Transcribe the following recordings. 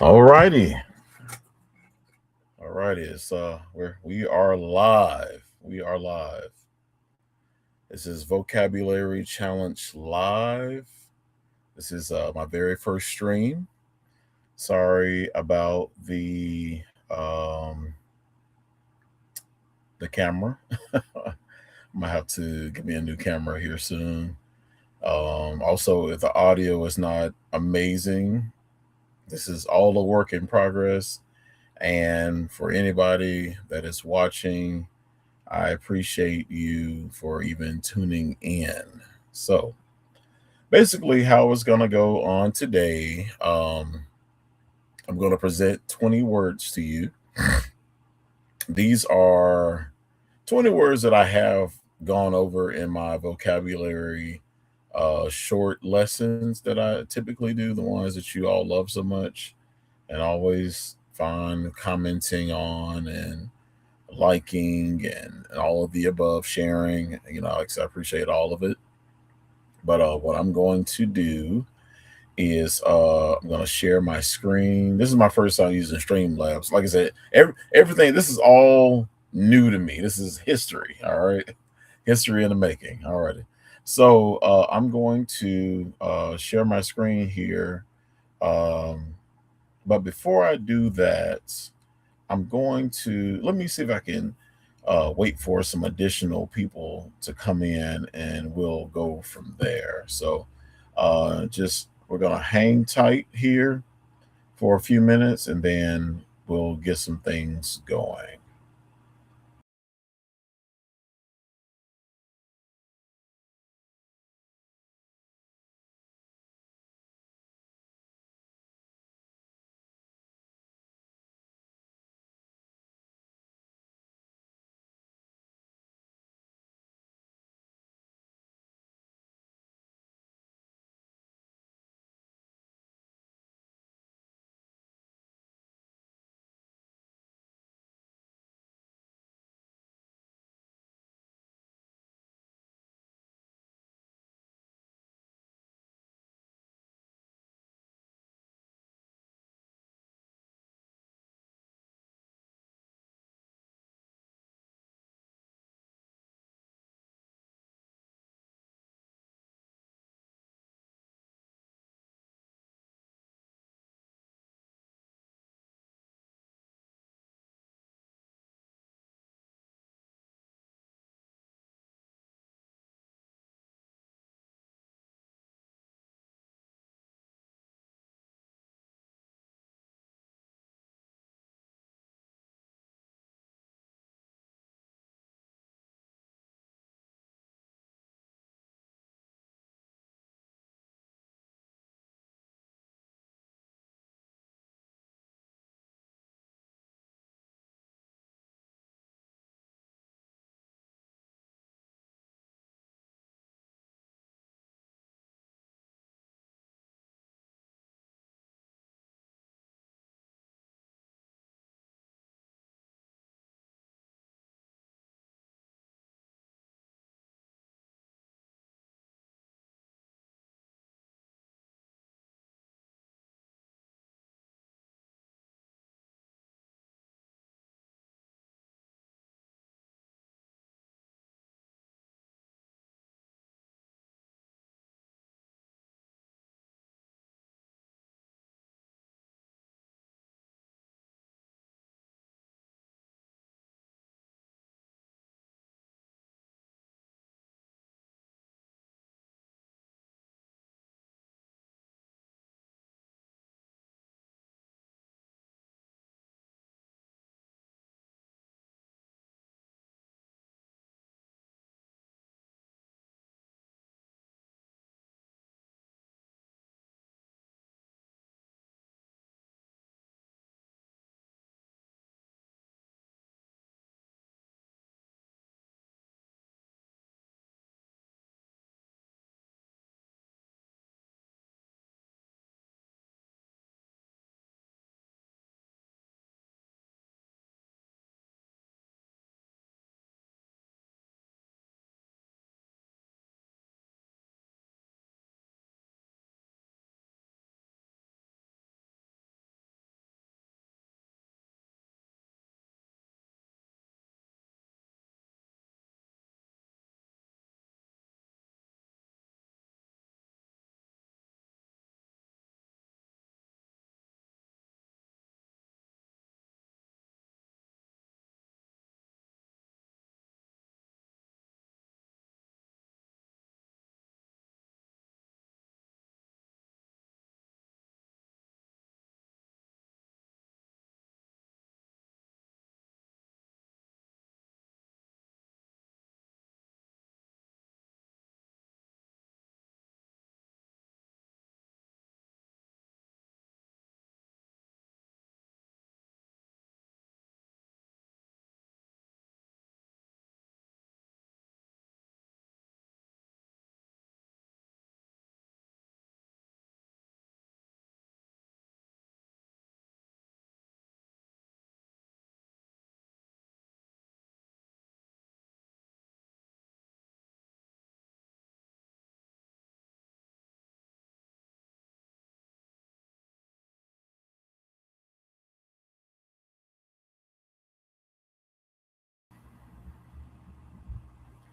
All righty. All righty. We are live. We are live. This is Vocabulary Challenge Live. This is my very first stream. Sorry about the camera. I'm gonna have to get me a new camera here soon. Also, if the audio is not amazing, this is all a work in progress. And for anybody that is watching, I appreciate you for even tuning in. So, basically, how it's going to go on today, I'm going to present 20 words to you. These are 20 words that I have gone over in my vocabulary short lessons that I typically do, the ones that you all love so much and always find commenting on and liking and all of the above, sharing. I appreciate all of it. But what I'm going to do is I'm going to share my screen. This is my first time using Streamlabs. Like I said, everything, this is all new to me. This is history. All right. History in the making. All righty. So I'm going to share my screen here. Um, but before I do that, I'm going to let me see if I can wait for some additional people to come in and we'll go from there. So just we're going to hang tight here for a few minutes and then we'll get some things going.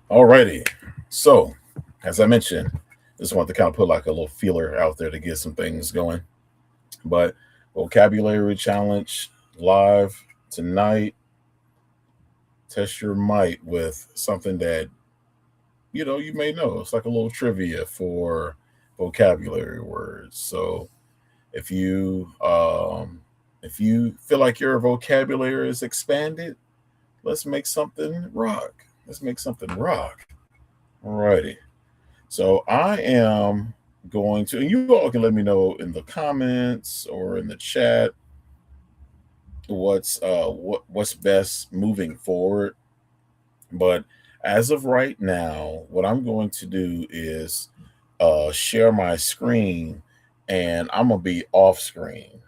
Alrighty. So, as I mentioned, just want to kind of put like a little feeler out there to get some things going. But vocabulary challenge live tonight. Test your might with something that you may know. It's like a little trivia for vocabulary words. So if you feel like your vocabulary is expanded, let's make something rock. Let's make something rock. Alrighty. So I am going to, and you all can let me know in the comments or in the chat what's best moving forward. But as of right now, what I'm going to do is share my screen, and I'm gonna be off screen.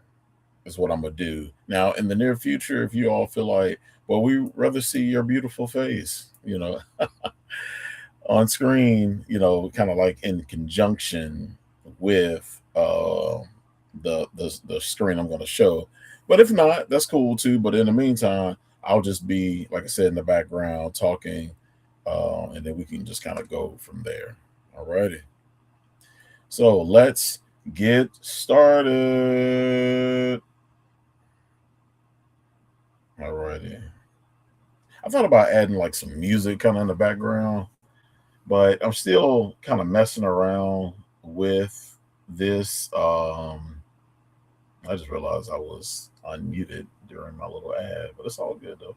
Is what I'm gonna do now. In the near future, if you all feel like, well, we rather see your beautiful face, on screen, kind of like in conjunction with the screen I'm going to show. But if not, that's cool too. But in the meantime, I'll just be, like I said, in the background talking, and then we can just kind of go from there. All righty. So let's get started. All righty. I thought about adding like some music kind of in the background, but I'm still kind of messing around with this. I just realized I was unmuted during my little ad, but it's all good though.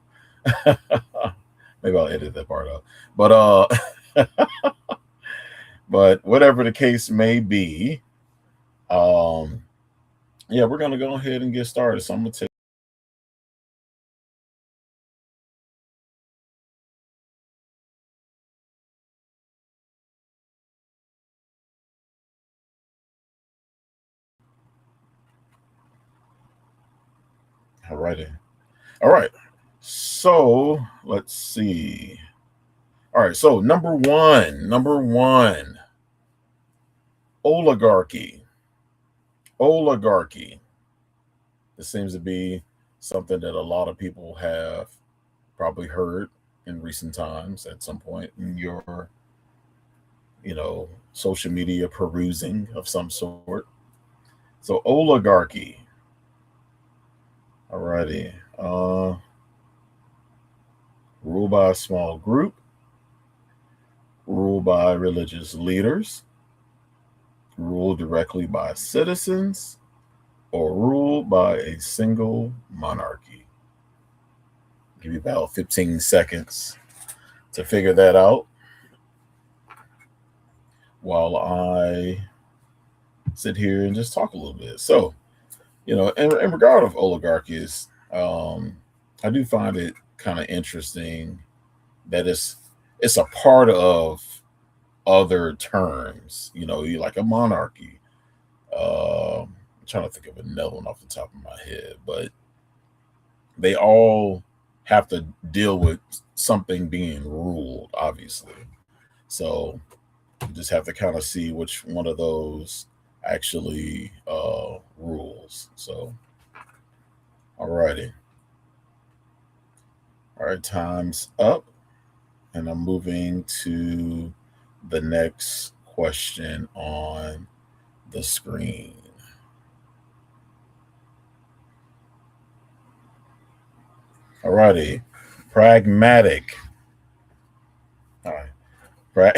Maybe I'll edit that part out. But but whatever the case may be, um, yeah, we're gonna go ahead and get started. So I'm gonna take. All righty. All right. So let's see. All right. So number one, oligarchy. Oligarchy. This seems to be something that a lot of people have probably heard in recent times at some point in your, social media perusing of some sort. So oligarchy. Alrighty. Ruled by a small group, ruled by religious leaders, ruled directly by citizens, or ruled by a single monarchy. Give you about 15 seconds to figure that out while I sit here and just talk a little bit. So, in regard of oligarchies, I do find it kind of interesting that it's a part of other terms. You like a monarchy. I'm trying to think of another one off the top of my head, but they all have to deal with something being ruled, obviously. So you just have to kind of see which one of those actually rules. So, alrighty. All right, time's up. And I'm moving to the next question on the screen. Alrighty. Pragmatic. All right.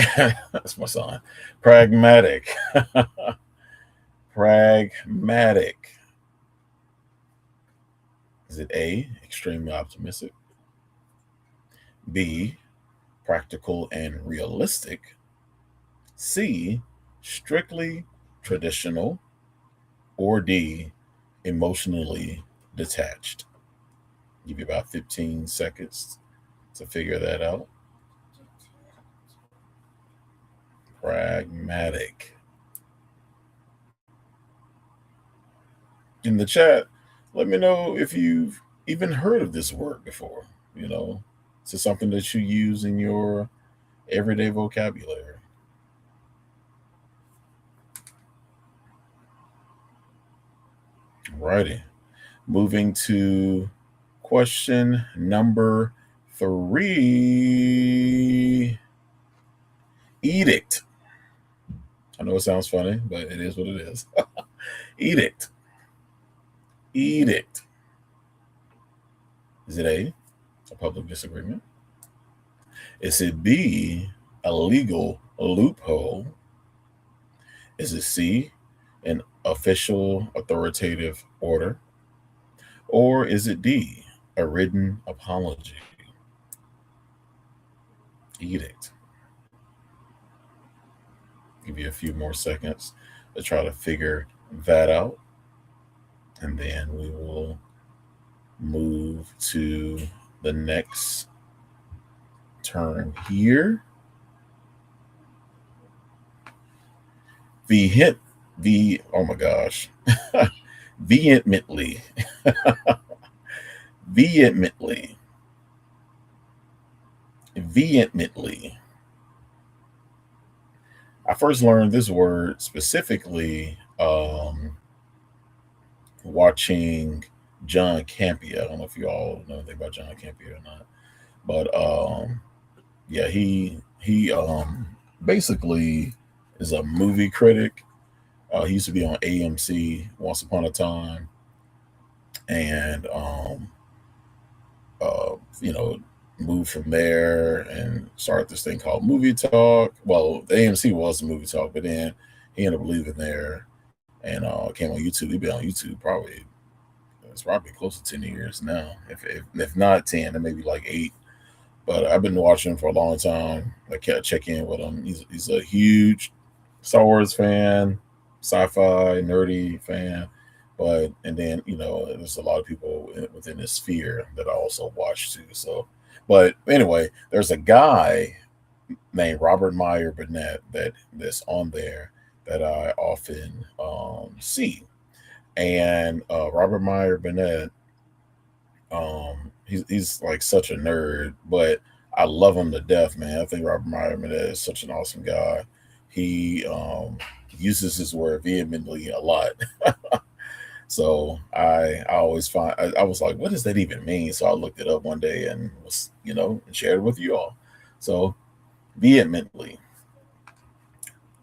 That's my son. Pragmatic. Pragmatic. Is it A, extremely optimistic? B, practical and realistic? C, strictly traditional? Or D, emotionally detached? Give you about 15 seconds to figure that out. Pragmatic. In the chat, let me know if you've even heard of this word before. Is it something that you use in your everyday vocabulary? Alrighty. Moving to question number 3. Edict. I know it sounds funny, but it is what it is. Edict. Edict. Is it a public disagreement? Is it B, a legal loophole? Is it C, an official authoritative order? Or is it D, a written apology? Edict. Give you a few more seconds to try to figure that out. And then we will move to the next term here. Oh my gosh. Vehemently. Vehemently. Vehemently. I first learned this word specifically watching John Campea. I don't know if you all know anything about John Campea or not, but yeah, he basically is a movie critic. He used to be on AMC once upon a time, and you know, moved from there and started this thing called Movie Talk. Well, the AMC was the Movie Talk, but then he ended up leaving there and came on YouTube. He's been on YouTube probably it's probably close to 10 years now. If not 10, then maybe like 8. But I've been watching him for a long time. I kept check in with him. He's a huge Star Wars fan, sci-fi nerdy fan. But and then there's a lot of people within this sphere that I also watch too. So, but anyway, there's a guy named Robert Meyer Burnett that's on there that I often see, and Robert Meyer Burnett, he's like such a nerd, but I love him to death, man. I think Robert Meyer Burnett is such an awesome guy. He uses his word vehemently a lot. So I always find I was like, what does that even mean? So I looked it up one day and was and shared it with you all. So vehemently,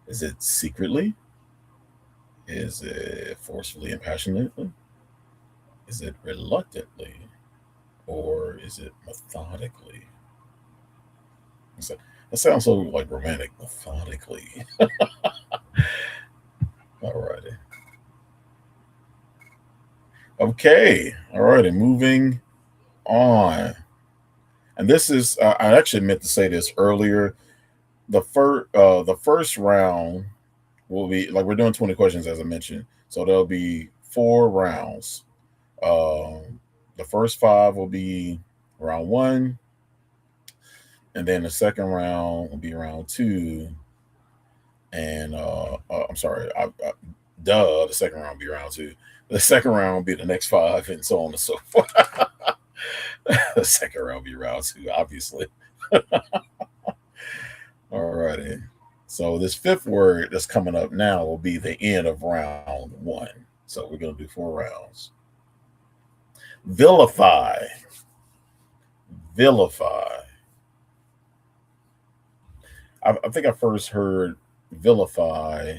is it secretly? Is it forcefully and passionately? Is it reluctantly? Or is it methodically? So, that sounds so like romantic. Methodically. Alrighty. Okay. Alrighty. Moving on. And this is I actually meant to say this earlier. The first round will be like we're doing 20 questions as I mentioned. So there'll be 4 rounds. The first 5 will be round 1, and then the second round will be round 2, and I'm sorry, the second round will be round 2. The second round will be the next 5, and so on and so forth. The second round will be round 2, obviously. Alrighty. So this 5th word that's coming up now will be the end of round 1. So we're gonna do 4 rounds. Vilify. Vilify. I think I first heard vilify.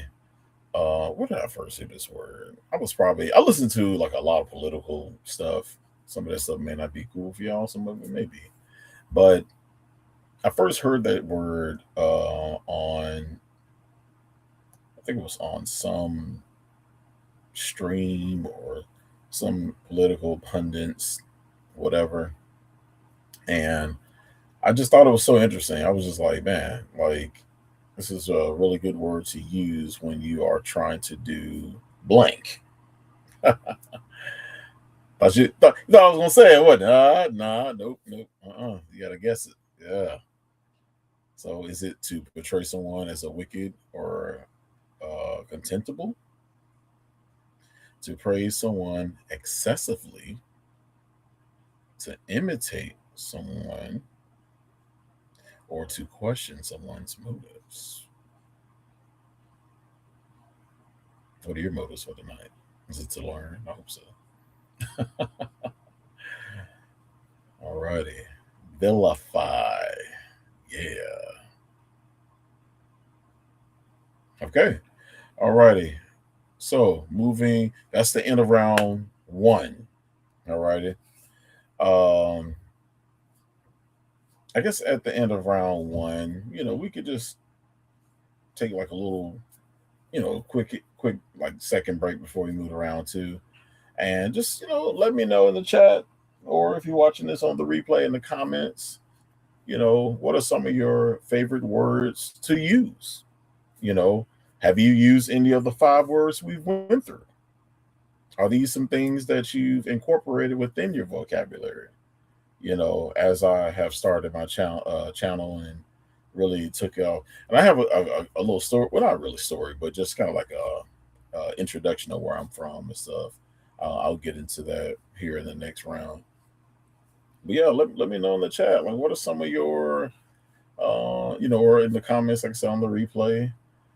Where did I first hear this word? I listened to like a lot of political stuff. Some of that stuff may not be cool for y'all. Some of it may be. But I first heard that word on, I think it was on some stream or some political pundits, whatever. And I just thought it was so interesting. I was just like, man, like this is a really good word to use when you are trying to do blank. You thought I was gonna say it, what? Nah, nope. You gotta guess it. Yeah. So is it to portray someone as a wicked or contemptible? To praise someone excessively, to imitate someone, or to question someone's motives? What are your motives for tonight? Is it to learn? I hope so. Alrighty. Vilify. Yeah. Okay. All righty. So moving, that's the end of round one. All righty. Um, I guess at the end of round one, we could just take like a little, quick like second break before we move to round two, and just let me know in the chat, or if you're watching this on the replay in the comments, what are some of your favorite words to use? You know, have you used any of the 5 words we went through? Are these some things that you've incorporated within your vocabulary? As I have started my channel and really took out. And I have a little story. Well, not really story, but just kind of like a introduction of where I'm from and stuff. I'll get into that here in the next round. But yeah, let me know in the chat. Like, what are some of your, or in the comments, like I said, on the replay,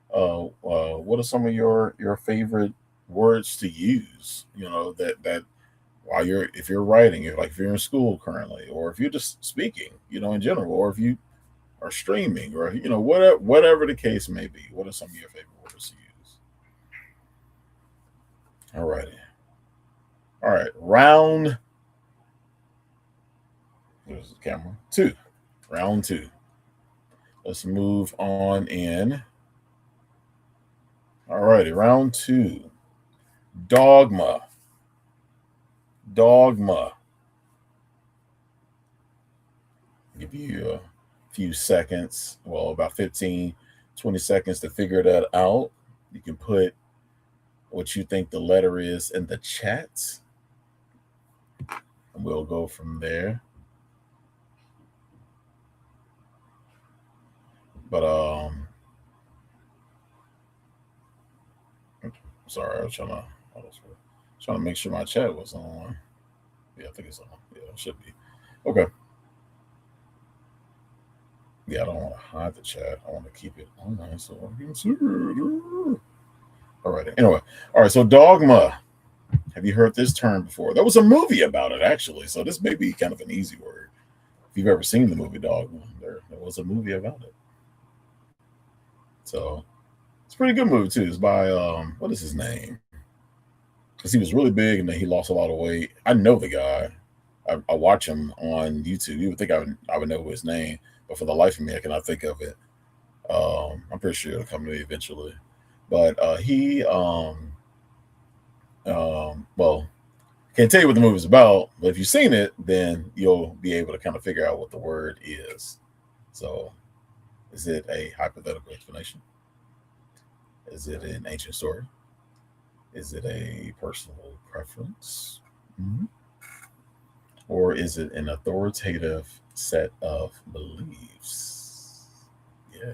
what are some of your favorite words to use? That while if you're writing, if you're in school currently, or if you're just speaking, in general, or if you are streaming, or whatever the case may be. What are some of your favorite words to use? All righty. All right, round. There's the camera. Two. Round two. Let's move on in. All righty, round two. Dogma. Dogma. Give you a few seconds, well, about 15, 20 seconds to figure that out. You can put what you think the letter is in the chat, and we'll go from there. But sorry, I was trying to make sure my chat was on. Yeah, I think it's on. Yeah, it should be. Okay. Yeah, I don't want to hide the chat. I want to keep it on so I can see it. All right. Anyway, all right. So dogma. Have you heard this term before? There was a movie about it, actually. So this may be kind of an easy word. If you've ever seen the movie Dogma, there was a movie about it. So it's a pretty good movie too. It's by what is his name? Because he was really big and then he lost a lot of weight. I know the guy. I watch him on YouTube. You would think I would know his name, but for the life of me, I cannot think of it. I'm pretty sure it'll come to me eventually. But he well, can't tell you what the movie's about, but if you've seen it, then you'll be able to kind of figure out what the word is. So, is it a hypothetical explanation? Is it an ancient story? Is it a personal preference? Mm-hmm. Or is it an authoritative set of beliefs? Yeah.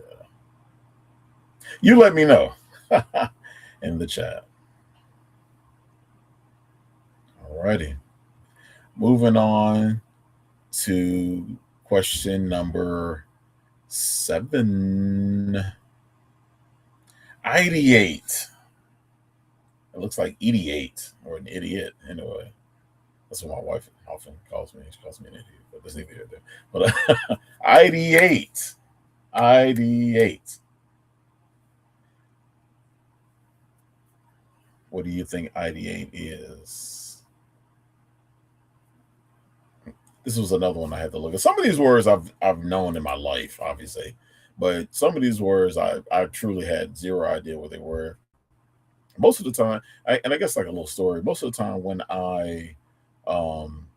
You let me know in the chat. Alrighty. Moving on to question number 7. Ideate. It looks like idiot or an idiot. Anyway, that's what my wife often calls me. She calls me an idiot, but there's neither here nor there. But ideate. Ideate. What do you think ideate is? This was another one I had to look at. Some of these words I've known in my life, obviously, but some of these words I truly had zero idea what they were. Most of the time, and I guess like a little story. Most of the time when I am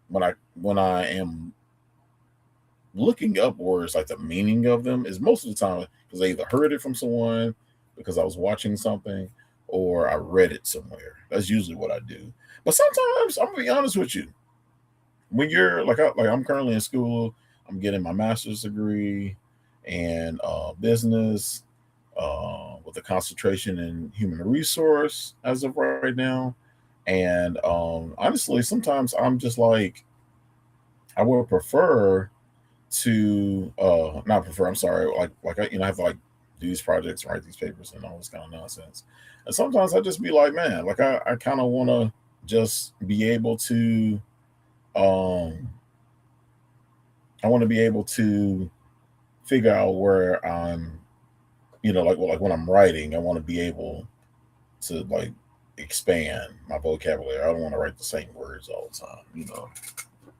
looking up words, like the meaning of them, is most of the time because I either heard it from someone, because I was watching something, or I read it somewhere. That's usually what I do. But sometimes I'm gonna be honest with you. When you're like I'm currently in school, I'm getting my master's degree in business with a concentration in human resource as of right now. And honestly, sometimes I'm just like, I would prefer to not prefer. I'm sorry, I have to like do these projects, write these papers, and all this kind of nonsense. And sometimes I just be like, man, like I kind of want to just be able to I want to be able to figure out where I'm, like when I'm writing, I want to be able to like expand my vocabulary. I don't want to write the same words all the time.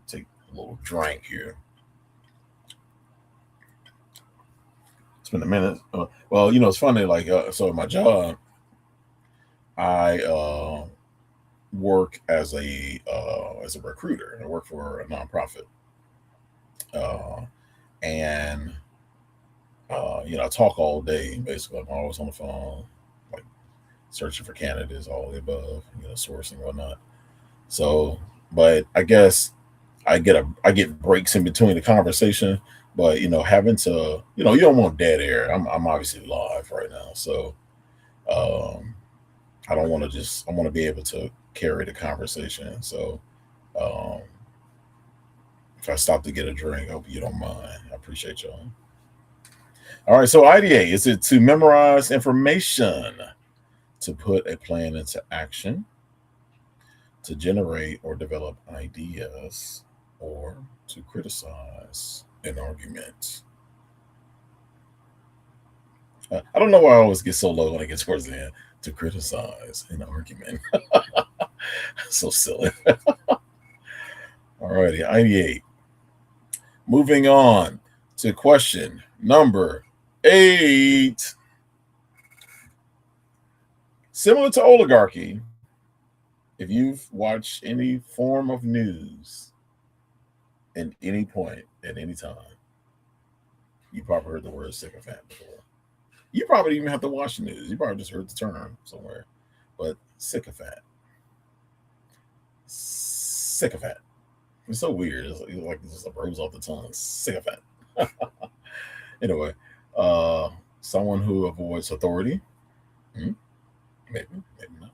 Take a little drink here. It's been a minute. Well, it's funny. Like, so at my job, I work as a recruiter. I work for a nonprofit, uh, and I talk all day. Basically, I'm always on the phone, like searching for candidates, all the above, sourcing whatnot. So, but I guess I get breaks in between the conversation. But having to, you don't want dead air. I'm obviously live right now, so um, I don't want to just. I want to be able to carry the conversation. So um, if I stop to get a drink, I hope you don't mind. I appreciate y'all. All right. So ideate, is it to memorize information, to put a plan into action, to generate or develop ideas, or to criticize an argument? I don't know why I always get so low when I get towards the end. To criticize an argument. So silly. Alrighty, ideate. Moving on to question number 8. Similar to oligarchy, if you've watched any form of news at any point, at any time, you probably heard the word sycophant before. You probably even have to watch the news. You probably just heard the term somewhere. But sycophant. Sycophant. It's so weird. It's like it just rolls off the tongue. Sycophant. Anyway, uh, someone who avoids authority. Hmm, maybe, maybe not.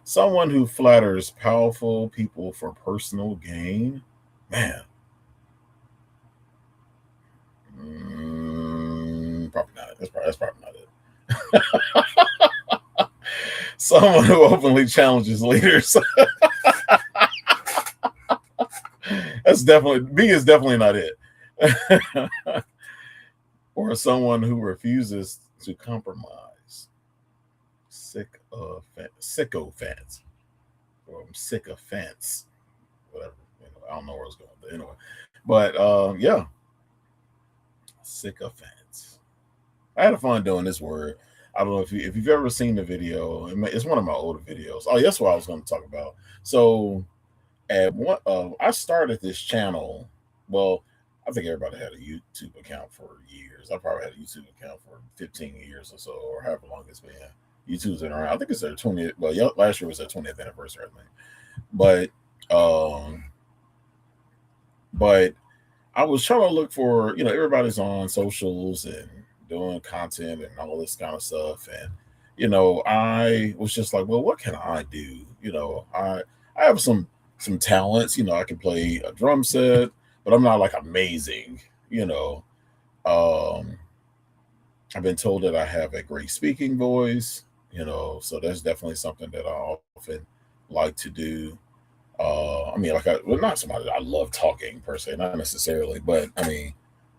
Someone who flatters powerful people for personal gain. Man, probably not. That's probably not it. Someone who openly challenges leaders. That's definitely B is definitely not it. Or someone who refuses to compromise. Sycophants. Or sycophants. Whatever. I don't know where I was going. But anyway. But yeah. Sycophants. I had fun doing this word. I don't know if you've ever seen the video. It's one of my older videos. Oh, that's what I was going to talk about. So at one, I started this channel. Well, I think everybody had a YouTube account for years. I probably had a YouTube account for 15 years or so, or however long it's been. YouTube's been around. I think it's their 20th. Well, last year was their 20th anniversary, I think. But I was trying to look for, everybody's on socials and doing content and all this kind of stuff, and I was just like, well, what can I do? I have some talents. I can play a drum set, but I'm not like amazing. Um, I've been told that I have a great speaking voice. So that's definitely something that I often like to do. I mean, well, not somebody that I love talking per se, not necessarily, but I mean,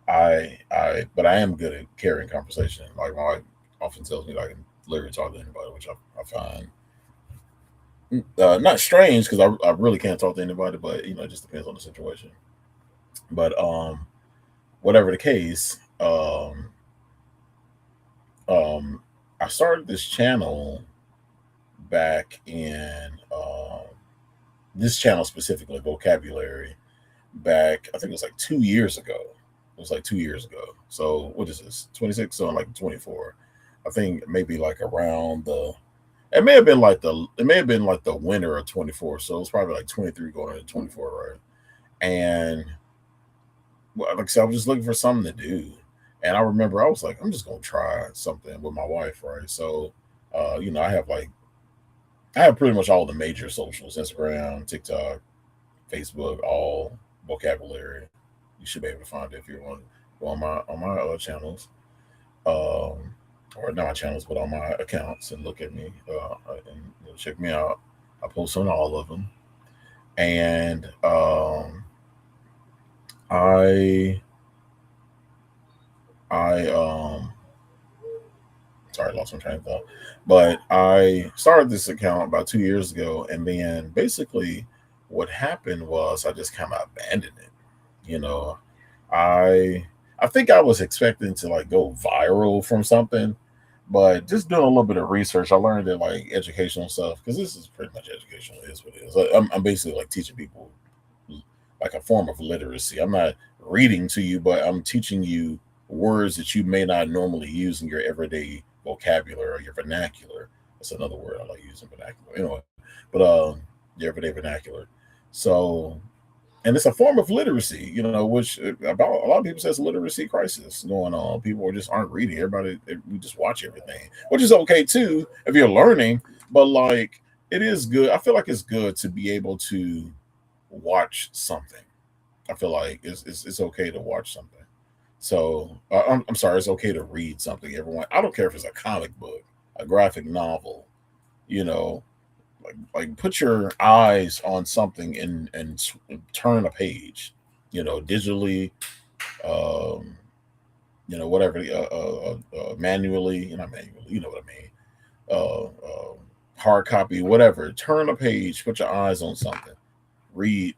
but I am good at carrying conversation. Like my wife often tells me that I can literally talk to anybody, which I find not strange because I really can't talk to anybody, but it just depends on the situation. But whatever the case, um, I started this channel back in this channel specifically, VocabuLarry, back I think it was like 2 years ago. It was like 2 years ago. So what is this? 26, so I'm like 24. I think maybe like around it may have been like the winter of 24. So it was probably like 23 going into 24, right? And well, like I said, I was just looking for something to do. And I remember I was like, I'm just gonna try something with my wife, right? So I have pretty much all the major socials: Instagram, TikTok, Facebook, all vocabulary. You should be able to find it if you want to go on my channels, or not my channels, but on my accounts and look at me and check me out. I post on all of them, and I I Sorry, I lost my train of thought. But I started this account about 2 years ago, and then basically what happened was I just kind of abandoned it. You know, I I think I was expecting to like go viral from something, but just doing a little bit of research, I learned that like educational stuff, because this is pretty much educational, is what it is. I'm basically like teaching people like a form of literacy. I'm not reading to you, but I'm teaching you words that you may not normally use in your everyday vocabulary or your vernacular. That's another word I like using, vernacular. Anyway, but your everyday vernacular. So, and it's a form of literacy, which about a lot of people says literacy crisis going on. People just aren't reading. We just watch everything, which is okay too if you're learning. But like, it is good. I feel like it's good to be able to watch something. I feel like it's okay to watch something. So I'm sorry, it's okay to read something. Everyone, I don't care if it's a comic book, a graphic novel, you know, like put your eyes on something and turn a page, digitally, um, whatever, manually, not manually, you know what I mean, hard copy, whatever. Turn a page, put your eyes on something. Read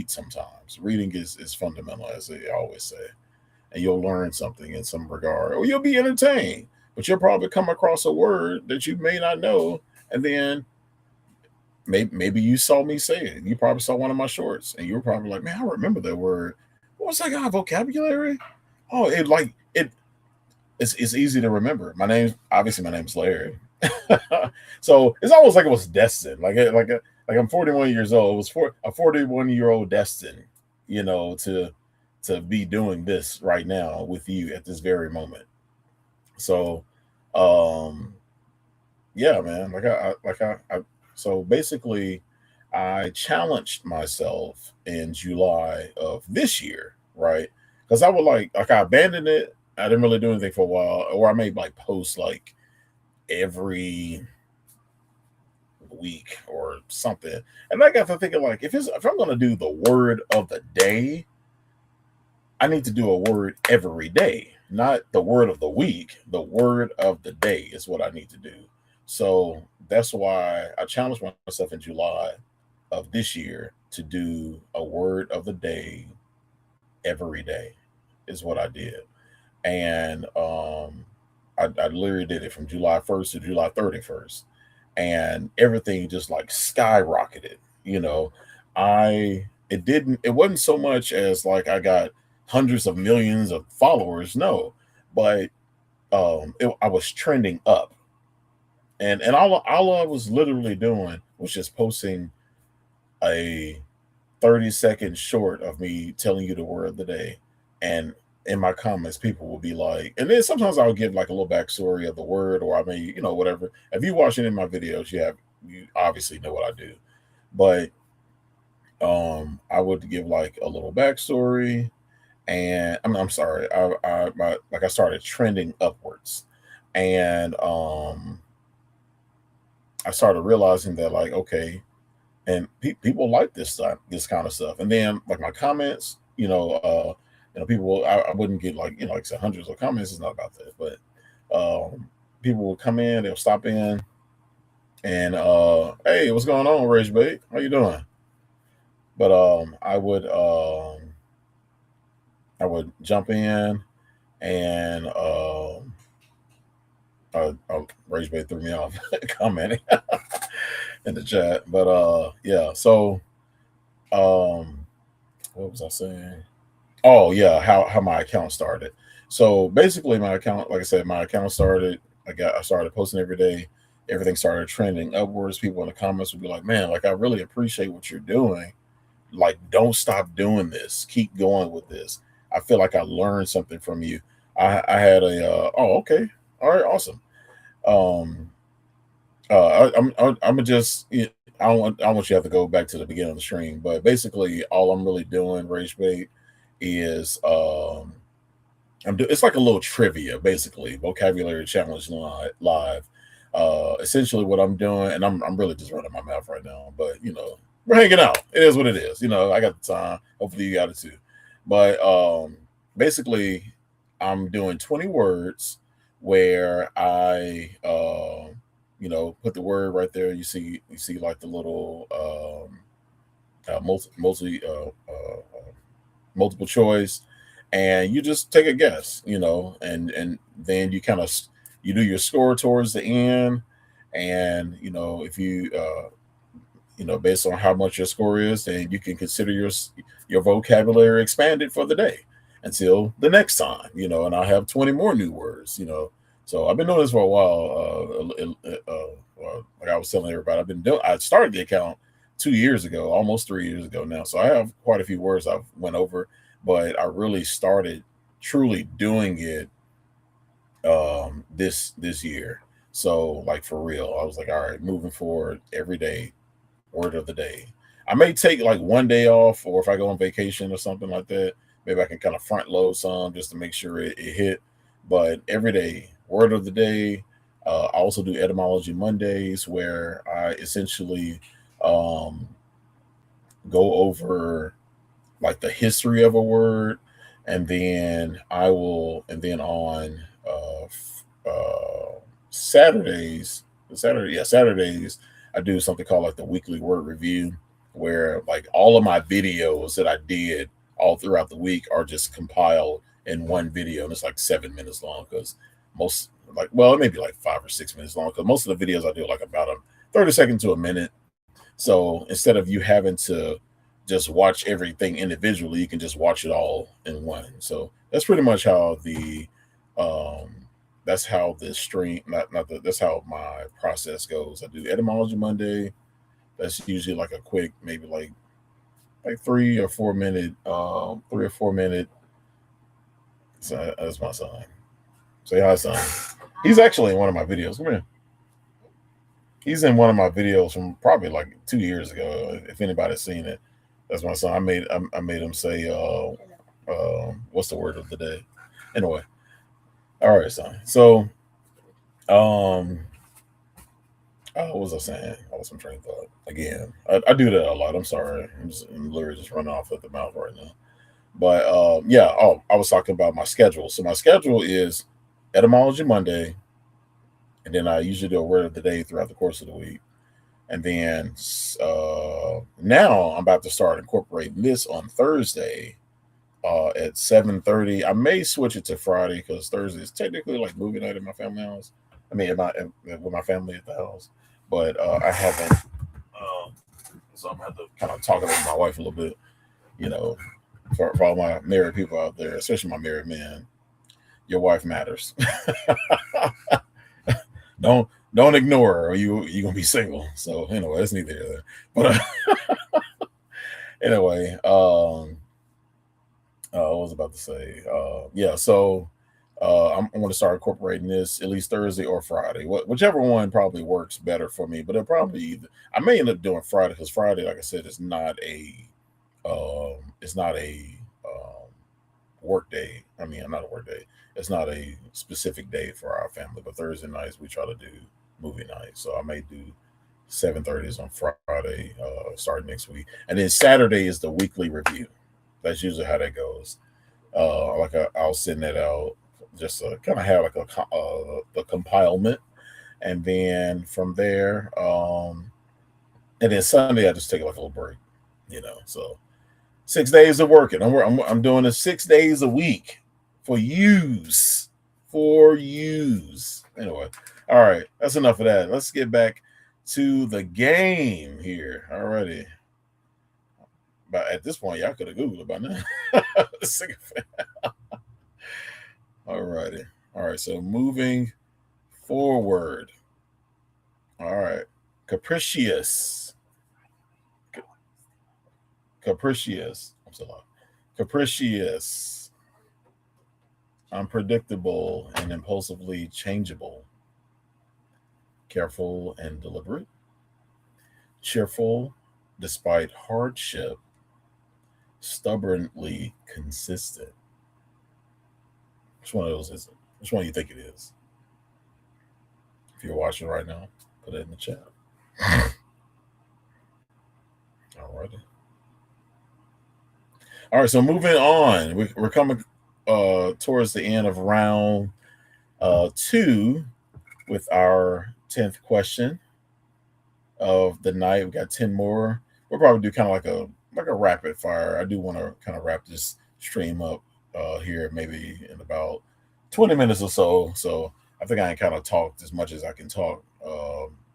sometimes. Reading is fundamental, as they always say, and you'll learn something in some regard, or you'll be entertained. But you'll probably come across a word that you may not know, and then maybe you saw me say it. You probably saw one of my shorts, and you were probably like, "Man, I remember that word. What was that guy? Vocabulary? Oh, it's easy to remember. My name's Larry. So it's almost like it was destined. Like I'm 41 years old. It was for a 41-year-old destined, to be doing this right now with you at this very moment. So, um, yeah, man. So basically, I challenged myself in July of this year, right? Because I would like I abandoned it. I didn't really do anything for a while, or I made like posts like every week or something. And I got to thinking like if I'm gonna do the word of the day, I need to do a word every day, not the word of the week. The word of the day is what I need to do. So that's why I challenged myself in July of this year to do a word of the day every day, is what I did. And I literally did it from July 1st to July 31st. And everything just like skyrocketed. It wasn't so much as like I got hundreds of millions of followers, no, but I was trending up, and all I was literally doing was just posting a 30-second short of me telling you the word of the day. And in my comments, people will be like, and then sometimes I'll give like a little backstory of the word, or I may, whatever. If you watch any of my videos, you obviously know what I do. But I would give like a little backstory, and I'm sorry, I started trending upwards, and I started realizing that like, okay, and people like this kind of stuff. And then like my comments, people, I wouldn't get like, like I said, hundreds of comments. It's not about that, but people will come in, they'll stop in, and hey, what's going on, Rage Bait? How you doing? But I would jump in, and Rage Bait threw me off commenting in the chat. But yeah, so what was I saying? Oh yeah, how my account started. So basically, my account, like I said, my account started. I started posting every day. Everything started trending upwards. People in the comments would be like, "Man, like I really appreciate what you're doing. Like, don't stop doing this. Keep going with this. I feel like I learned something from you." I had oh, okay, all right, awesome. Um, I'm gonna just. I don't want you to have to go back to the beginning of the stream, but basically, all I'm really doing, Rage Bait, is it's like a little trivia, basically, vocabulary challenge live. Essentially, what I'm doing, and I'm really just running my mouth right now, but we're hanging out. It is what it is. I got the time. Hopefully, you got it too. But basically, I'm doing 20 words where I put the word right there. You see like the little multiple choice, and you just take a guess, and then you do your score towards the end, and if based on how much your score is, then you can consider your vocabulary expanded for the day until the next time, and I'll have 20 more new words. So I've been doing this for a while. Like I was telling everybody, I started the account 2 years ago, almost 3 years ago now. So I have quite a few words I've went over, but I really started truly doing it this year. So like for real, I was like, all right, moving forward every day, word of the day. I may take like one day off, or if I go on vacation or something like that, maybe I can kind of front load some just to make sure it hit. But every day, word of the day. I also do etymology Mondays, where I essentially um, go over like the history of a word, and then on Saturdays, Saturdays, I do something called like the weekly word review, where like all of my videos that I did all throughout the week are just compiled in one video, and it's like 7 minutes long because most well, it may be like 5 or 6 minutes long because most of the videos I do are like about a 30 seconds to a minute. So instead of you having to just watch everything individually, you can just watch it all in one. So that's pretty much how um the stream not the that's how my process goes. I do etymology Monday. That's usually like a quick, maybe like 3 or 4 minute. So that's my son. Say hi, son. He's actually in one of my videos. Come here. He's in one of my videos from probably like 2 years ago. If anybody's seen it, that's my son. I made him say, what's the word of the day? Anyway, all right, son. So, um, what was I saying? I was some train of thought again. I do that a lot. I'm sorry. I'm literally just running off at the mouth right now. But yeah. Oh, I was talking about my schedule. So my schedule is etymology Monday, and then I usually do a word of the day throughout the course of the week. And then now I'm about to start incorporating this on Thursday at 7:30. I may switch it to Friday because Thursday is technically like movie night at my family house. I mean, with my family at the house, but I haven't. Um, so I'm gonna have to kind of talk about my wife a little bit, you know, for all my married people out there, especially my married men. Your wife matters. Don't ignore her, or you gonna be single. So anyway, that's neither here nor there. But anyway, I was about to say, yeah. So I'm going to start incorporating this at least Thursday or Friday, whichever one probably works better for me. But it'll probably I may end up doing Friday because Friday, like I said, it's not a work day. I mean, not a work day. It's not a specific day for our family. But Thursday nights we try to do movie night. So I may do 7:30s on Friday, starting next week, and then Saturday is the weekly review. That's usually how that goes. I'll send that out just to kind of have like the compilement, and then from there, and then Sunday I just take like a little break, So 6 days of working. I'm doing this 6 days a week for use. Anyway, all right, that's enough of that. Let's get back to the game here. Alrighty. But at this point, y'all could have Googled it by now. Alrighty. All right. So moving forward. All right. Capricious. Capricious. I'm so loud. Capricious. Unpredictable and impulsively changeable. Careful and deliberate. Cheerful despite hardship. Stubbornly consistent. Which one of those is it? Which one do you think it is? If you're watching right now, put it in the chat. Alrighty. All right, so moving on. We're coming towards the end of round Two, with our 10th question of the night. We got 10 more. We'll probably do kind of like a rapid fire. I do want to kind of wrap this stream up here maybe in about 20 minutes or so. So I think I can kind of talk as much as I can talk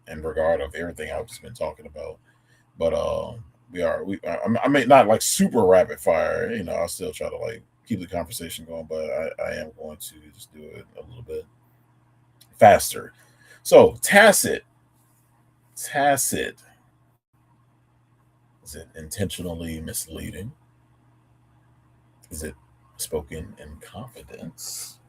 in regard of everything I've just been talking about. But I may not like super rapid fire. I'll still try to like keep the conversation going, but I am going to just do it a little bit faster. So tacit. Is it intentionally misleading? Is it spoken in confidence?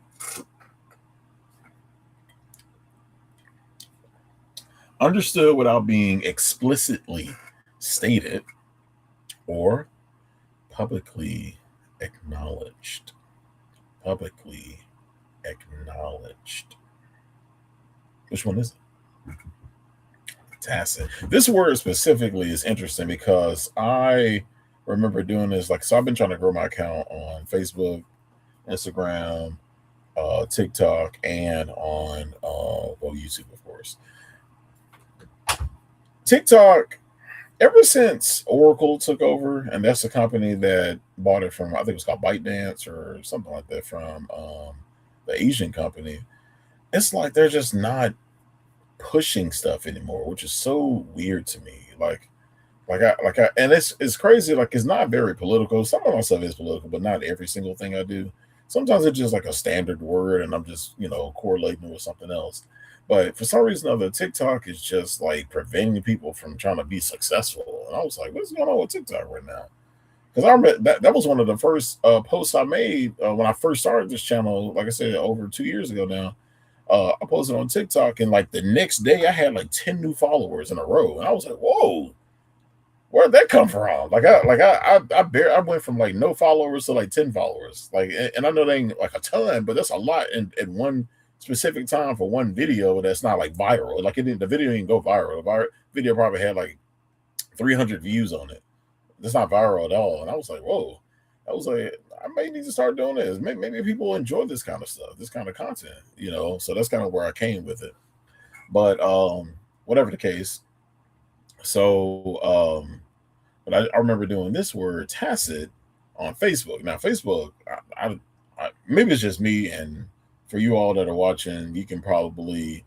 Understood without being explicitly stated, or publicly acknowledged? Publicly acknowledged. Which one is it? Tacit. This word specifically is interesting because I remember doing this. So I've been trying to grow my account on Facebook, Instagram, TikTok, and on YouTube, of course. TikTok, ever since Oracle took over, and that's the company that bought it from, I think it was called ByteDance or something like that, from the Asian company. It's like they're just not pushing stuff anymore, which is so weird to me. And it's crazy. Like, it's not very political. Some of my stuff is political, but not every single thing I do. Sometimes it's just like a standard word, and I'm just correlating with something else. But for some reason or other, TikTok is just like preventing people from trying to be successful. And I was like, what's going on with TikTok right now? Because I remember that was one of the first posts I made when I first started this channel. Like I said, over 2 years ago now. I posted on TikTok, and like the next day, I had like 10 new followers in a row, and I was like, "Whoa, where'd that come from?" I went from like no followers to like 10 followers. And I know they ain't like a ton, but that's a lot in one specific time for one video that's not like viral. The video didn't go viral. The video probably had like 300 views on it. It's not viral at all. And I was like, "Whoa." I was like, I may need to start doing this. Maybe people enjoy this kind of stuff, this kind of content, So that's kind of where I came with it. But whatever the case. So but I remember doing this word tacit on Facebook. Now Facebook, I maybe it's just me, and for you all that are watching, you can probably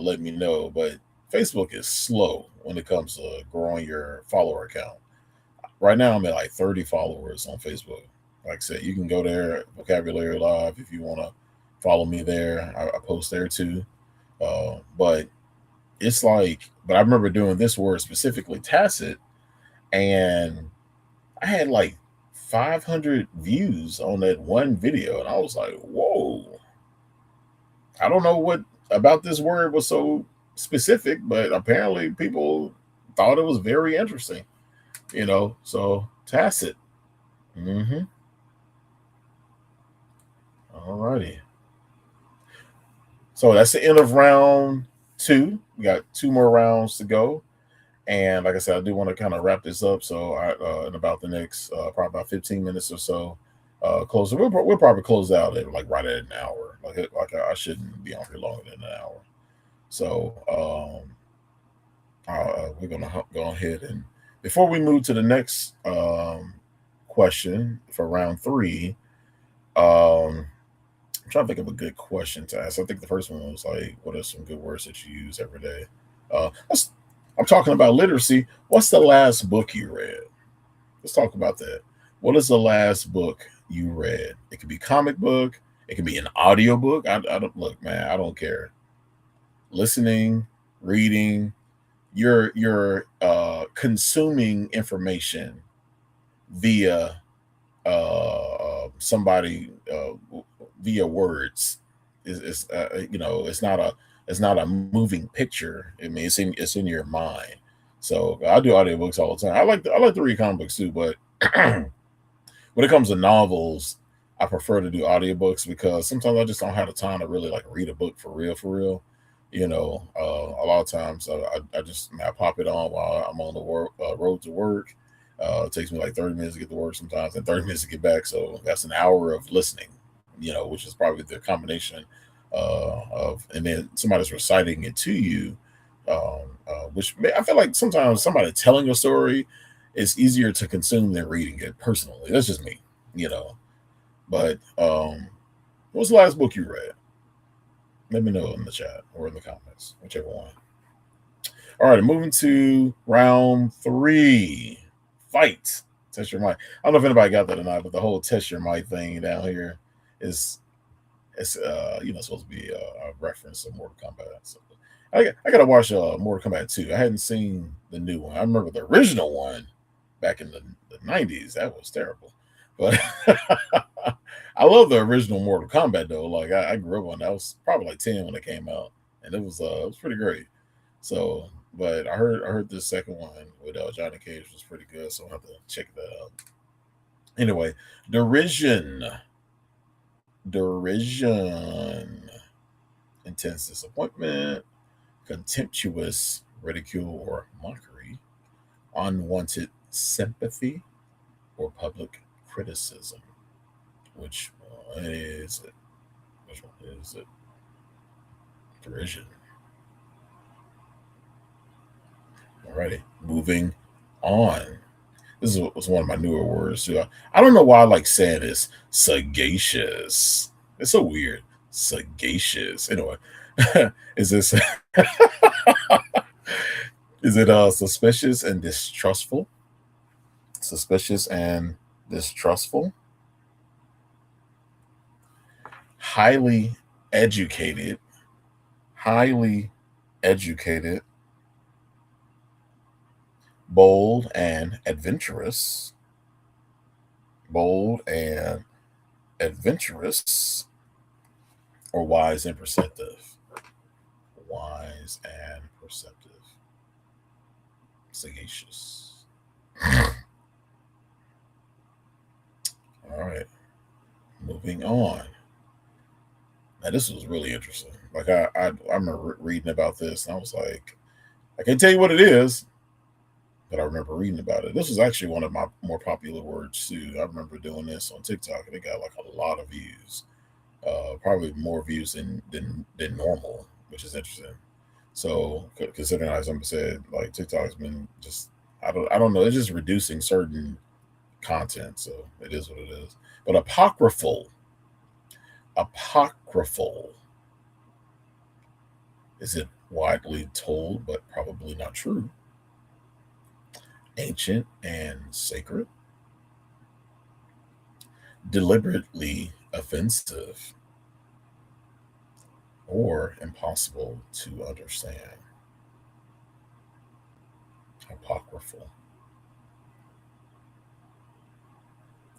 let me know, but Facebook is slow when it comes to growing your follower account. Right now, I'm at like 30 followers on Facebook. Like I said, you can go there, Vocabulary Live, if you want to follow me there. I post there too. But it's but I remember doing this word specifically, tacit, and I had like 500 views on that one video. And I was like, whoa. I don't know what about this word was so specific, but apparently people thought it was very interesting, so tacit. All righty. So that's the end of round 2. We got 2 more rounds to go, and like I said, I do want to kind of wrap this up. So in about the next probably about 15 minutes or so, close. We'll probably close out at like right at an hour. I shouldn't be on here longer than an hour. So we're gonna go ahead, and before we move to the next question for round 3, I'm trying to think of a good question to ask. I think the first one was like, what are some good words that you use every day? I'm talking about literacy. What's the last book you read? Let's talk about that. What is the last book you read? It could be comic book. It could be an audio book. I don't look, man. I don't care. Listening, reading, you're consuming information via somebody via words. It's not a moving picture. I mean, it's in your mind. So I do audiobooks all the time. I like to read comic books too, but when it comes to novels, I prefer to do audiobooks because sometimes I just don't have the time to really like read a book for real. A lot of times I pop it on while I'm on the road to work. It takes me like 30 minutes to get to work sometimes and 30 minutes to get back. So that's an hour of listening, which is probably the combination and then somebody's reciting it to you, I feel like sometimes somebody telling a story is easier to consume than reading it personally. That's just me, you know. But what's the last book you read? Let me know in the chat or in the comments, whichever one. All right, moving to round 3. Fight. Test your might. I don't know if anybody got that or not, but the whole test your might thing down here is it's supposed to be a reference to Mortal Kombat. So I gotta watch Mortal Kombat 2. I hadn't seen the new one. I remember the original one back in the 90s. That was terrible. But I love the original Mortal Kombat though. Like I grew up on that. I was probably like 10 when it came out, and it was pretty great. So, but I heard this second one with Johnny Cage was pretty good, so I'll have to check that out. Anyway, derision, intense disappointment, contemptuous ridicule or mockery, unwanted sympathy, or public criticism. Which one is it? Which one is it? Derision. Alrighty, moving on. This was one of my newer words too. I don't know why I like saying this. Sagacious. It's so weird. Sagacious. Anyway, is this is it suspicious and distrustful? Suspicious and distrustful. Highly educated. Highly educated. Bold and adventurous. Bold and adventurous. Or wise and perceptive. Wise and perceptive. Sagacious. All right. Moving on. Now this was really interesting. Like I remember reading about this, and I was like, I can't tell you what it is, but I remember reading about it. This was actually one of my more popular words too. I remember doing this on TikTok, and it got like a lot of views. Probably more views than normal, which is interesting. So considering, as somebody said, like TikTok's been just I don't know, it's just reducing certain content. So it is what it is. But apocryphal. Is it widely told but probably not true? Ancient and sacred. Deliberately offensive. Or impossible to understand. Apocryphal.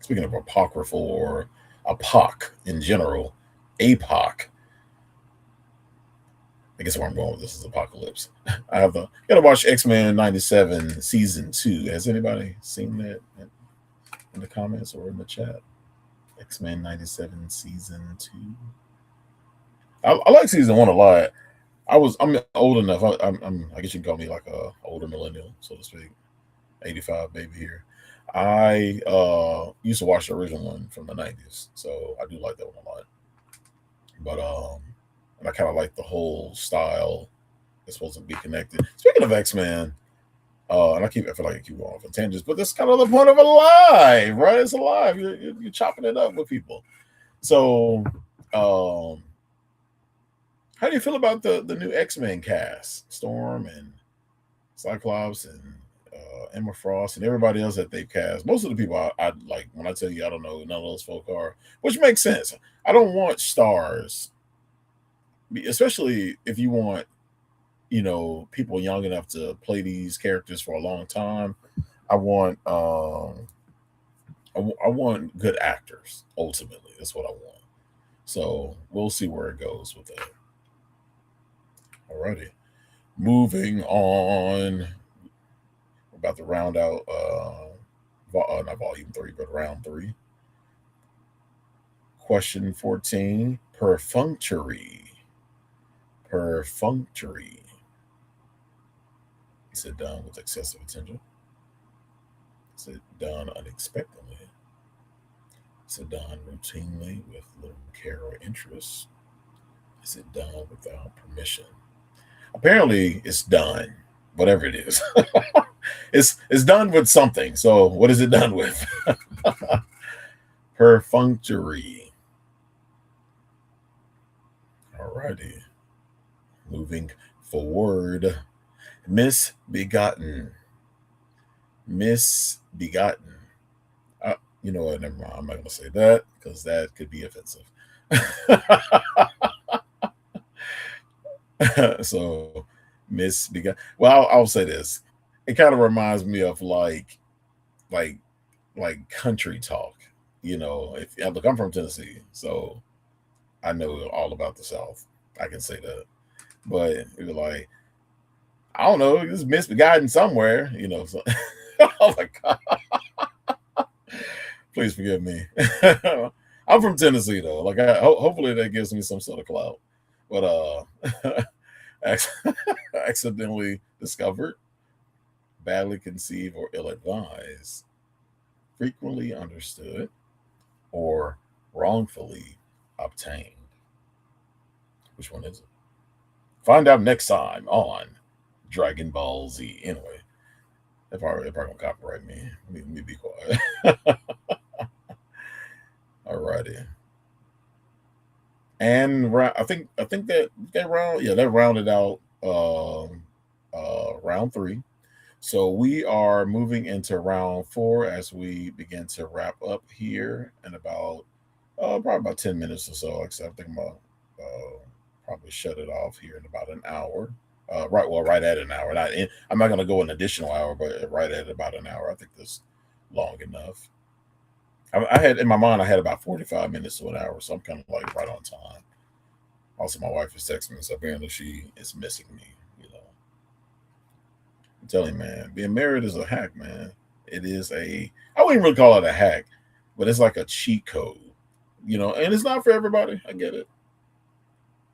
Speaking of apocryphal or apoc in general, APOC. I guess where I'm going with this is apocalypse. I gotta watch X-Men 97 season 2. Has anybody seen that in the comments or in the chat? X-Men 97 season 2. I like season 1 a lot. I'm old enough. I guess you can call me like a older millennial, so to speak. 85 baby here. I used to watch the original one from the 90s, so I do like that one a lot. But and I kind of like the whole style. It's supposed to be connected. Speaking of X-Men, and I feel like I keep going off on tangents, but that's kind of the point of a live, right? It's alive. You're chopping it up with people. So, how do you feel about the new X-Men cast? Storm and Cyclops and Emma Frost and everybody else that they've cast. Most of the people I like, when I tell you I don't know, none of those folk are, which makes sense. I don't want stars, especially if you want, people young enough to play these characters for a long time. I want I want good actors. Ultimately, that's what I want. So we'll see where it goes with that. Alrighty, moving on. We're about to round out not volume 3, but round 3. Question 14. Perfunctory. Is it done with excessive attention? Is it done unexpectedly? Is it done routinely with little care or interest? Is it done without permission? Apparently, it's done, whatever it is. It's done with something. So, what is it done with? Perfunctory. Alrighty. Moving forward. Misbegotten. Misbegotten. You know what? Never mind. I'm not going to say that because that could be offensive. So, misbegotten. Well, I'll say this. It kind of reminds me of like, like country talk. If look, I'm from Tennessee, so I know all about the South. I can say that. But it was like, I don't know, it's misbegotten somewhere. So, oh my God. Please forgive me. I'm from Tennessee though. Like, hopefully that gives me some sort of clout. But accidentally discovered, badly conceived, or ill-advised, frequently understood, or wrongfully obtained. Which one is it? Find out next time on Dragon Ball Z. Anyway, they're probably gonna copyright me. Let me be quiet. Alrighty. And I think that rounded out round three. So we are moving into round four as we begin to wrap up here in about probably about 10 minutes or so. Like I said, I think I'm gonna probably shut it off here in about an hour. Right at an hour. I'm not gonna go an additional hour, but right at about an hour. I think that's long enough. I had in my mind I had about 45 minutes to an hour, so I'm kind of like right on time. Also, my wife is texting me, so apparently she is missing me. I'm telling you, man, being married is a hack, man. It is I wouldn't really call it a hack, but it's like a cheat code, and it's not for everybody. I get it,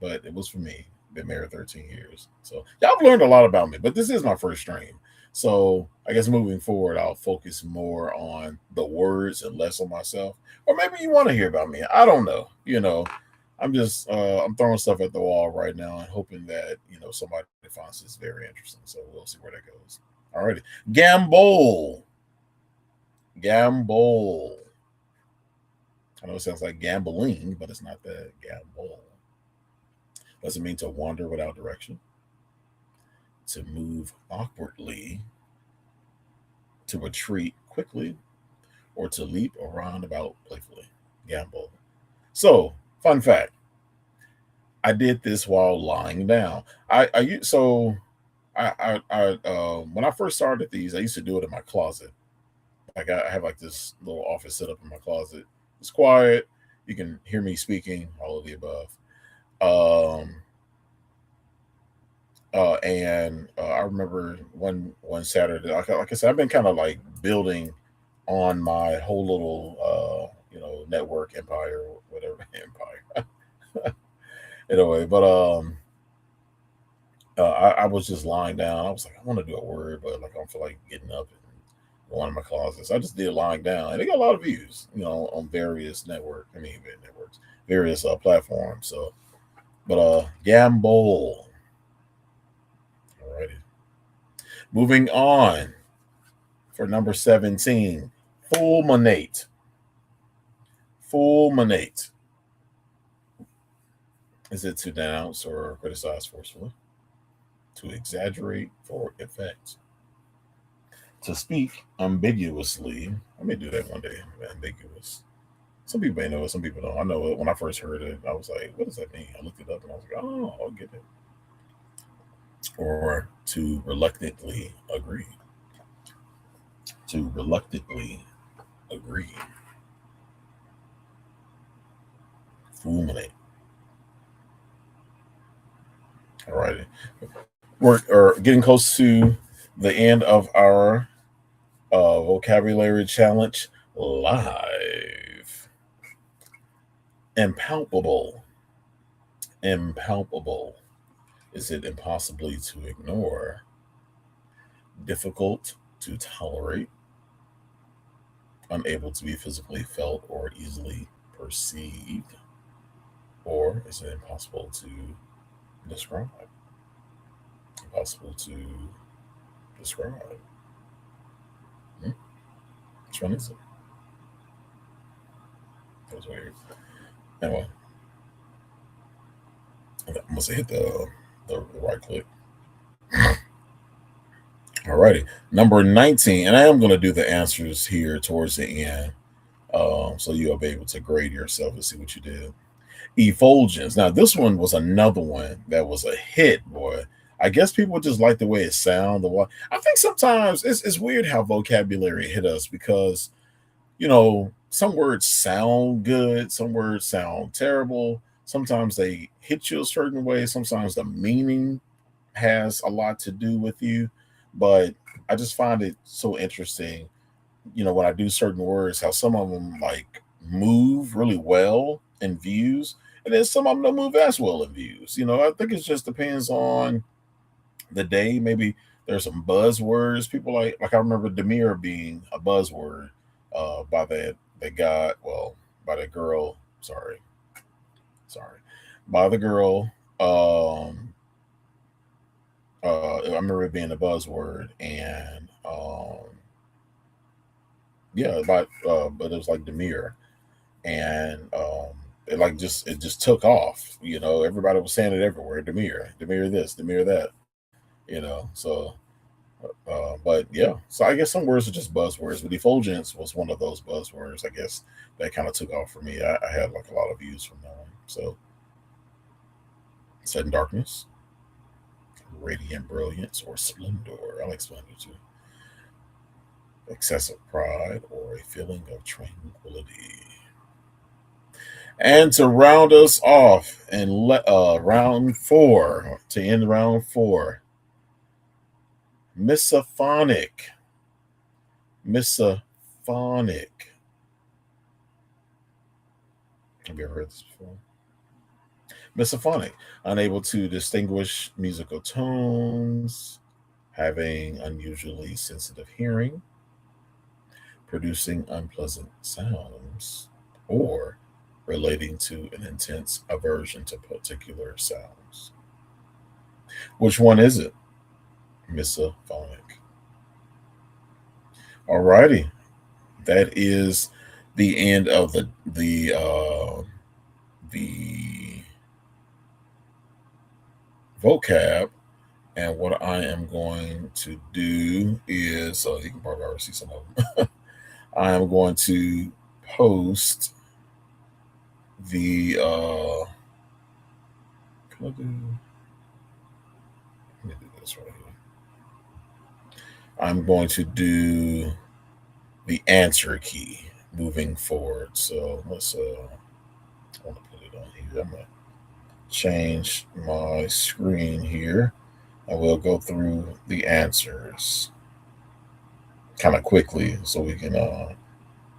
but it was for me. Been married 13 years. So y'all have learned a lot about me, but this is my first stream. So I guess moving forward, I'll focus more on the words and less on myself. Or maybe you want to hear about me. I don't know. I'm just I'm throwing stuff at the wall right now and hoping that somebody finds this very interesting. So we'll see where that goes. Alrighty. Gamble. Gamble. I know it sounds like gambling, but it's not that. Gamble. Does it mean to wander without direction? To move awkwardly? To retreat quickly? Or to leap around about playfully? Gamble. So, fun fact. I did this while lying down. When I first started these, I used to do it in my closet. Like I have like this little office set up in my closet. It's quiet. You can hear me speaking, all of the above. And I remember one Saturday, like I said, I've been kind of like building on my whole little network empire, whatever empire. Anyway, but I was just lying down. I was like, I want to do a word, but like I don't feel like getting up and going in my closet. So I just did lying down, and it got a lot of views, on various various platforms. So, but gamble. Alrighty. Moving on for number 17, fulminate. Fulminate. Is it to denounce or criticize forcefully? To exaggerate for effect? To speak ambiguously? I may do that one day. Ambiguous. Some people may know it, some people don't. I know it. When I first heard it, I was like, what does that mean? I looked it up and I was like, oh, I'll get it. Or to reluctantly agree. To reluctantly agree. Fulminate. All righty. We're getting close to the end of our vocabulary challenge live. Impalpable. Impalpable. Is it impossibly to ignore? Difficult to tolerate? unable to be physically felt or easily perceived? Or is it impossible to describe? Impossible to describe. Hmm? Which one is it? That was weird. Anyway, I must have hit the right click. Alrighty. Number 19. And I am going to do the answers here towards the end. So you'll be able to grade yourself and see what you did. Effulgence. Now, this one was another one that was a hit, boy. I guess people just like the way it sounds. I think sometimes it's weird how vocabulary hit us because, some words sound good, some words sound terrible. Sometimes they hit you a certain way. Sometimes the meaning has a lot to do with you. But I just find it so interesting, when I do certain words, how some of them like move really well in views, and then some of them don't move as well in views. I think it just depends on the day. Maybe there's some buzzwords people like I remember demure being a buzzword by that guy, well, by that girl. Sorry, by the girl. I remember it being a buzzword, and yeah, but it was like demure, and it just took off. Everybody was saying it everywhere. Demure this, demure that. So but yeah, so I guess some words are just buzzwords, but effulgence was one of those buzzwords. I guess that kind of took off for me. I had like a lot of views from that one. So, sudden darkness, radiant brilliance, or splendor. I like splendor too. Excessive pride, or a feeling of tranquility. And to round us off and round four, to end round four, misophonic. Misophonic. Have you ever heard this before? Misophonic. Unable to distinguish musical tones, having unusually sensitive hearing, producing unpleasant sounds, or relating to an intense aversion to particular sounds. Which one is it? Misophonic. Alrighty, that is the end of the vocab. And what I am going to do is, you can probably already see some of them. I am going to post the can I do, let me do this right here. I'm going to do the answer key moving forward. So let's I want to put it on here. I'm gonna change my screen here and we'll go through the answers kind of quickly so we can go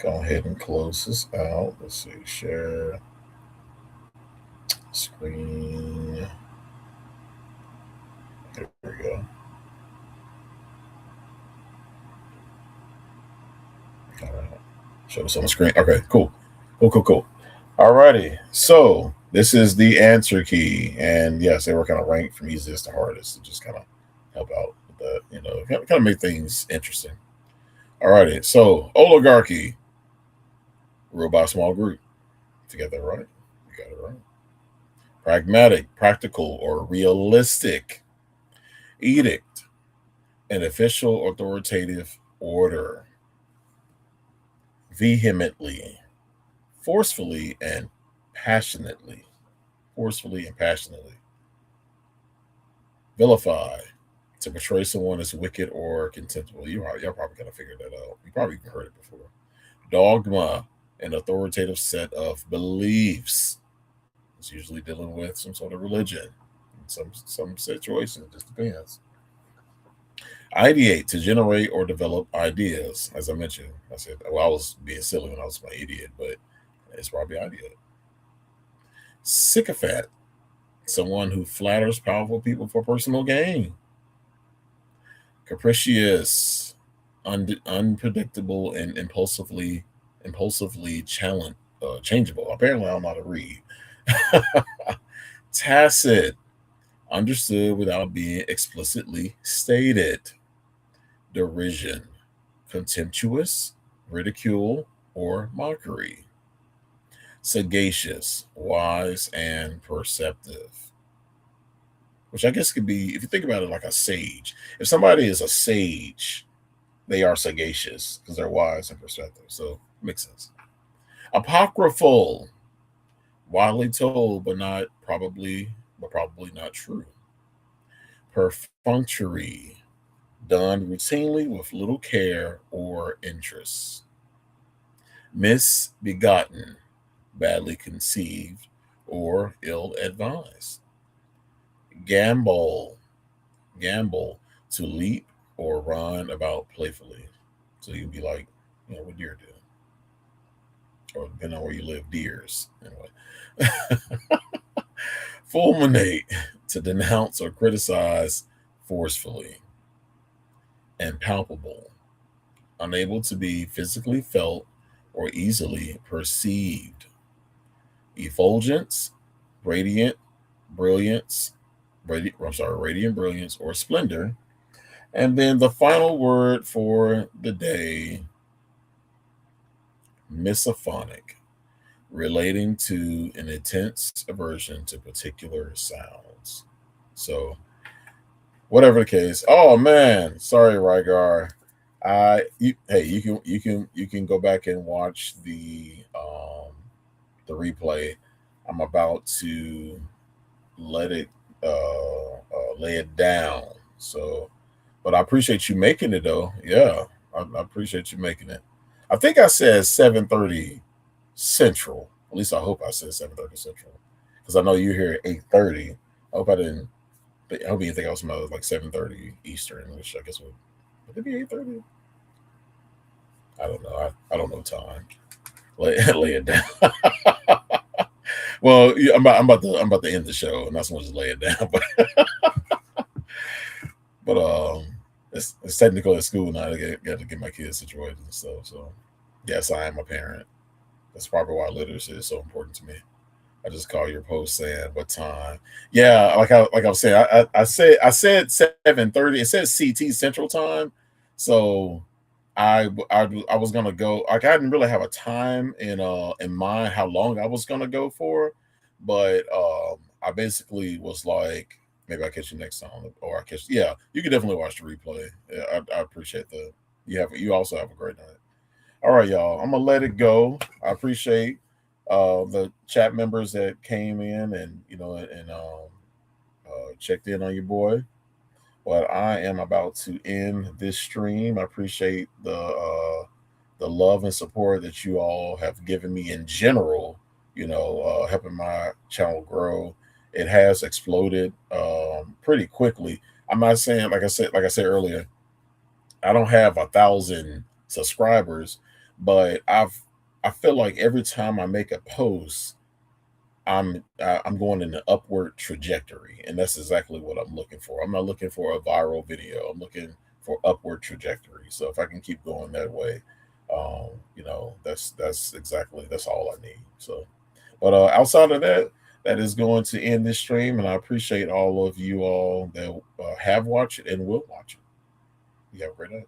ahead and close this out. Let's see, share screen. There we go. All right. Show this on the screen. Okay, cool. Cool. Alrighty. So this is the answer key. And yes, they were kind of ranked from easiest to hardest to just kind of help out with that, kind of make things interesting. Alrighty. So oligarchy, ruled by a small group. If you got that right, you got it right. Pragmatic, practical, or realistic. Edict, an official authoritative order. Vehemently, forcefully and passionately. Forcefully and passionately. Vilify, to portray someone as wicked or contemptible. Y'all probably kind of figured that out. You probably even heard it before. Dogma, an authoritative set of beliefs. It's usually dealing with some sort of religion. In some situations, it just depends. Ideate, to generate or develop ideas. As I mentioned, I said, well, I was being silly when I was my idiot, but it's probably ideate. Sycophant, someone who flatters powerful people for personal gain. Capricious, unpredictable, and impulsively changeable. Apparently, I don't know how to read. Tacit, understood without being explicitly stated. Derision, contemptuous, ridicule, or mockery. Sagacious, wise, and perceptive. Which I guess could be, if you think about it, like a sage. If somebody is a sage, they are sagacious because they're wise and perceptive. So makes sense. Apocryphal, widely told, but probably not true. Perfunctory, done routinely with little care or interest. Misbegotten, badly conceived or ill advised. Gambol, gamble, to leap or run about playfully. So you'd be like, what deer do? Or depending on where you live, deers. Anyway. Fulminate, to denounce or criticize forcefully. And palpable, unable to be physically felt or easily perceived. Effulgence, radiant, brilliance, radiant brilliance or splendor. And then the final word for the day, misophonic, relating to an intense aversion to particular sounds. So, whatever the case. Oh man, sorry, Rygar. Hey, you can go back and watch the replay. I'm about to let it lay it down. So, but I appreciate you making it though. Yeah, I appreciate you making it. I think I said 7:30 Central. At least I hope I said 7:30 Central, because I know you're here at 8:30. I hope I didn't. I hope you didn't think I was like 7:30 Eastern, which I guess would it be 8:30? I don't know. I don't know time. Lay it down. Well, yeah, I'm about to end the show, and that's when just lay it down. But it's technical at school now. I got to get my kids situated and stuff. So yes, I am a parent. That's probably why literacy is so important to me. I just call your post saying what time. Yeah, like I was saying, I said 7:30. It says CT Central Time, so I was gonna go. Like I didn't really have a time in mind how long I was gonna go for, but I basically was like, maybe I'll catch you next time, or I catch. Yeah, you can definitely watch the replay. Yeah, I appreciate that. You also have a great night. All right, y'all. I'm gonna let it go. I appreciate the chat members that came in and checked in on your boy. But I am about to end this stream. I appreciate the love and support that you all have given me in general. Helping my channel grow. It has exploded pretty quickly. I'm not saying, like I said earlier, I don't have 1,000 subscribers, but I feel like every time I make a post, I'm going in an upward trajectory, and that's exactly what I'm looking for. I'm not looking for a viral video. I'm looking for upward trajectory. So if I can keep going that way, that's all I need. So, but outside of that, that is going to end this stream, and I appreciate all of you all that have watched it and will watch it. You have a great night.